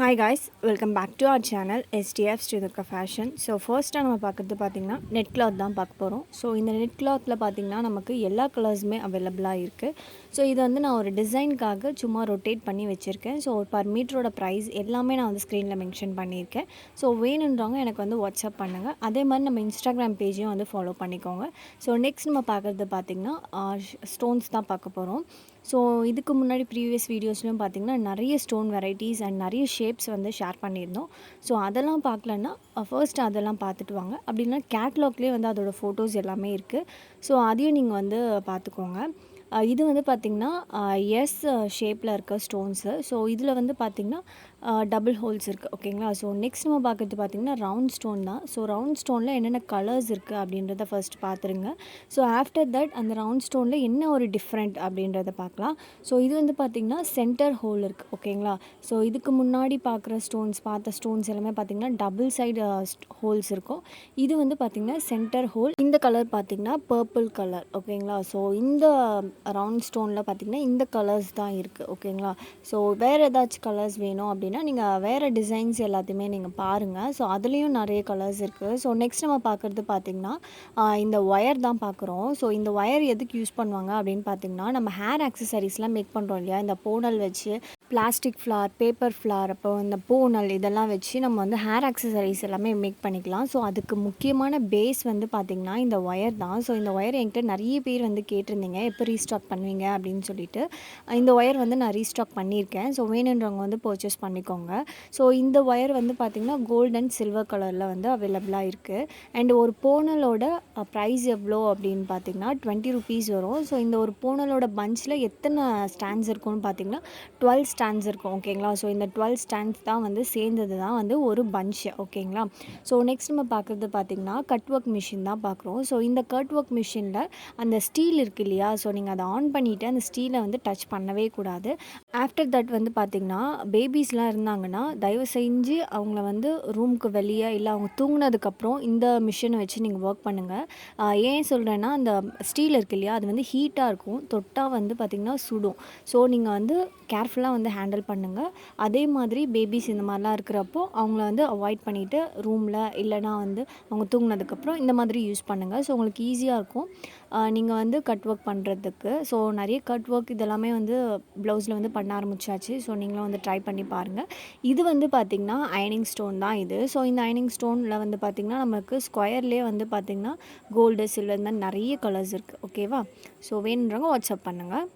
Hi guys, welcome back to our channel STF sridurgafashion. So first நம்ம பார்க்குறது பார்த்தீங்கன்னா net cloth தான் பார்க்க போகிறோம். ஸோ இந்த நெட் கிளாத்தில் பார்த்தீங்கன்னா நமக்கு எல்லா கலர்ஸுமே அவைலபிளாக இருக்குது. ஸோ இது வந்து நான் ஒரு டிசைனுக்காக சும்மா ரொட்டேட் பண்ணி வச்சுருக்கேன். ஸோ பர் மீட்டரோட ப்ரைஸ் எல்லாமே நான் வந்து ஸ்க்ரீனில் மென்ஷன் பண்ணியிருக்கேன். ஸோ வேணுன்றவங்க எனக்கு வந்து வாட்ஸ்அப் பண்ணுங்கள். அதே மாதிரி நம்ம இன்ஸ்டாகிராம் பேஜையும் வந்து ஃபாலோ பண்ணிக்கோங்க. ஸோ நெக்ஸ்ட் நம்ம பார்க்குறது பார்த்திங்கன்னா ஸ்டோன்ஸ் தான் பார்க்க போகிறோம். ஸோ இதுக்கு முன்னாடி ப்ரீவியஸ் வீடியோஸ்லையும் பார்த்திங்கன்னா நிறைய ஸ்டோன் வெரைட்டிஸ் அண்ட் நிறைய ஷேப்ஸ் வந்து ஷேர் பண்ணியிருந்தோம். ஸோ அதெல்லாம் பார்க்கலன்னா ஃபர்ஸ்ட் அதெல்லாம் பார்த்துட்டு வாங்க. அப்படின்னா கேட்லாக்லேயே வந்து அதோடய ஃபோட்டோஸ் எல்லாமே இருக்குது. ஸோ அதையும் நீங்கள் வந்து பார்த்துக்கோங்க. இது வந்து பார்த்திங்கன்னா எஸ் ஷேப்பில் இருக்க ஸ்டோன்ஸு. ஸோ இதில் வந்து பார்த்திங்கன்னா டபுள் ஹோல்ஸ் இருக்குது. ஓகேங்களா. ஸோ நெக்ஸ்ட் நம்ம பார்க்குறது பார்த்திங்கன்னா ரவுண்ட் ஸ்டோன் தான். ஸோ ரவுண்ட் ஸ்டோனில் என்னென்ன கலர்ஸ் இருக்குது அப்படின்றத ஃபர்ஸ்ட் பார்த்துருங்க. ஸோ ஆஃப்டர் தட் அந்த ரவுண்ட் ஸ்டோனில் என்ன ஒரு டிஃப்ரெண்ட் அப்படின்றத பார்க்கலாம். ஸோ இது வந்து பார்த்திங்கன்னா சென்டர் ஹோல் இருக்குது. ஓகேங்களா. ஸோ இதுக்கு முன்னாடி பார்த்த ஸ்டோன்ஸ் எல்லாமே பார்த்திங்கன்னா டபுள் சைடு ஹோல்ஸ் இருக்கும். இது வந்து பார்த்திங்கன்னா சென்டர் ஹோல். இந்த கலர் பார்த்திங்கன்னா பர்பிள் கலர். ஓகேங்களா. ஸோ இந்த ரவுண்ட் ஸ்டோனில் பார்த்திங்கன்னா இந்த கலர்ஸ் தான் இருக்குது. ஓகேங்களா. ஸோ வேறு ஏதாச்சும் கலர்ஸ் வேணும் அப்படின்னா நீங்கள் வேறு டிசைன்ஸ் எல்லாத்தையுமே நீங்கள் பாருங்கள். ஸோ அதுலேயும் நிறைய கலர்ஸ் இருக்குது. ஸோ நெக்ஸ்ட் நம்ம பார்க்குறது பார்த்திங்கன்னா இந்த ஒயர் தான் பார்க்குறோம். ஸோ இந்த ஒயர் எதுக்கு யூஸ் பண்ணுவாங்க அப்படின்னு பார்த்திங்கன்னா நம்ம ஹேர் ஆக்சசரிஸ்லாம் மேக் பண்ணுறோம் இல்லையா, இந்த பூனல் வச்சு பிளாஸ்டிக் ஃப்ளார், பேப்பர் ஃப்ளார், அப்போ இந்த பூனல் இதெல்லாம் வச்சு நம்ம வந்து ஹேர் ஆக்சசரிஸ் எல்லாமே மேக் பண்ணிக்கலாம். ஸோ அதுக்கு முக்கியமான பேஸ் வந்து பார்த்திங்கன்னா இந்த ஒயர் தான். ஸோ இந்த ஒயர் என்கிட்ட நிறைய பேர் வந்து கேட்டிருந்தீங்க எப்போ ரீஸ்டாக் பண்ணுவீங்க அப்படின்னு சொல்லிட்டு. இந்த ஒயர் வந்து நான் ரீஸ்டாக் பண்ணியிருக்கேன். ஸோ வேணுன்றவங்க வந்து பர்ச்சேஸ் பண்ணிக்கோங்க. ஸோ இந்த ஒயர் வந்து பார்த்திங்கன்னா கோல்ட் அண்ட் சில்வர் கலரில் வந்து அவைலபிளாக இருக்குது. அண்ட் ஒரு பூனலோட ப்ரைஸ் எவ்வளோ அப்படின்னு பார்த்திங்கன்னா 20 ருபீஸ் வரும். ஸோ இந்த ஒரு பூனலோட பஞ்சில் எத்தனை ஸ்டாண்ட்ஸ் இருக்குன்னு பார்த்திங்கன்னா 12 ஸ்டாண்ட்ஸ் இருக்கும். ஓகேங்களா. ஸோ இந்த 12 ஸ்டாண்ட்ஸ் தான் வந்து சேர்ந்தது தான் வந்து ஒரு பஞ்சு. ஓகேங்களா. ஸோ நெக்ஸ்ட் நம்ம பார்க்குறது பார்த்திங்கன்னா கட் ஒர்க் மிஷின் தான் பார்க்குறோம். ஸோ இந்த கட் ஒர்க் மிஷினில் அந்த ஸ்டீல் இருக்குது இல்லையா, ஸோ நீங்கள் அதை ஆன் பண்ணிவிட்டு அந்த ஸ்டீலை வந்து டச் பண்ணவே கூடாது. ஆஃப்டர் தட் வந்து பார்த்திங்கன்னா பேபிஸ்லாம் இருந்தாங்கன்னா தயவு செஞ்சு அவங்கள வந்து ரூமுக்கு வெளியே இல்லை அவங்க தூங்கினதுக்கப்புறம் இந்த மிஷினை வச்சு நீங்கள் ஒர்க் பண்ணுங்கள். ஏன் சொல்கிறேன்னா அந்த ஸ்டீல் இருக்குது இல்லையா, அது வந்து ஹீட்டாக இருக்கும். தொட்டால் வந்து பார்த்திங்கன்னா சுடும். ஸோ நீங்கள் வந்து கேர்ஃபுல்லாக வந்து ஹேண்டில் பண்ணுங்கள். அதே மாதிரி பேபிஸ் இந்த மாதிரிலாம் இருக்கிறப்போ அவங்கள வந்து அவாய்ட் பண்ணிவிட்டு ரூமில் இல்லைனா வந்து அவங்க தூங்கினதுக்கப்புறம் இந்த மாதிரி யூஸ் பண்ணுங்கள். ஸோ உங்களுக்கு ஈஸியாக இருக்கும் நீங்கள் வந்து கட் ஒர்க் பண்ணுறதுக்கு. ஸோ நிறைய கட் ஒர்க் இதெல்லாமே வந்து ப்ளவுஸில் வந்து பண்ண ஆரம்பிச்சாச்சு. ஸோ நீங்களும் வந்து ட்ரை பண்ணி பாருங்கள். இது வந்து பார்த்திங்கன்னா அயனிங் ஸ்டோன் தான் இது. ஸோ இந்த அயனிங் ஸ்டோனில் வந்து பார்த்திங்கன்னா நமக்கு ஸ்கொயர்லேயே வந்து பார்த்திங்கன்னா கோல்டு, சில்வர் இந்த மாதிரி நிறைய கலர்ஸ் இருக்குது. ஓகேவா. ஸோ வேணுன்றவங்க வாட்ஸ்அப் பண்ணுங்கள்.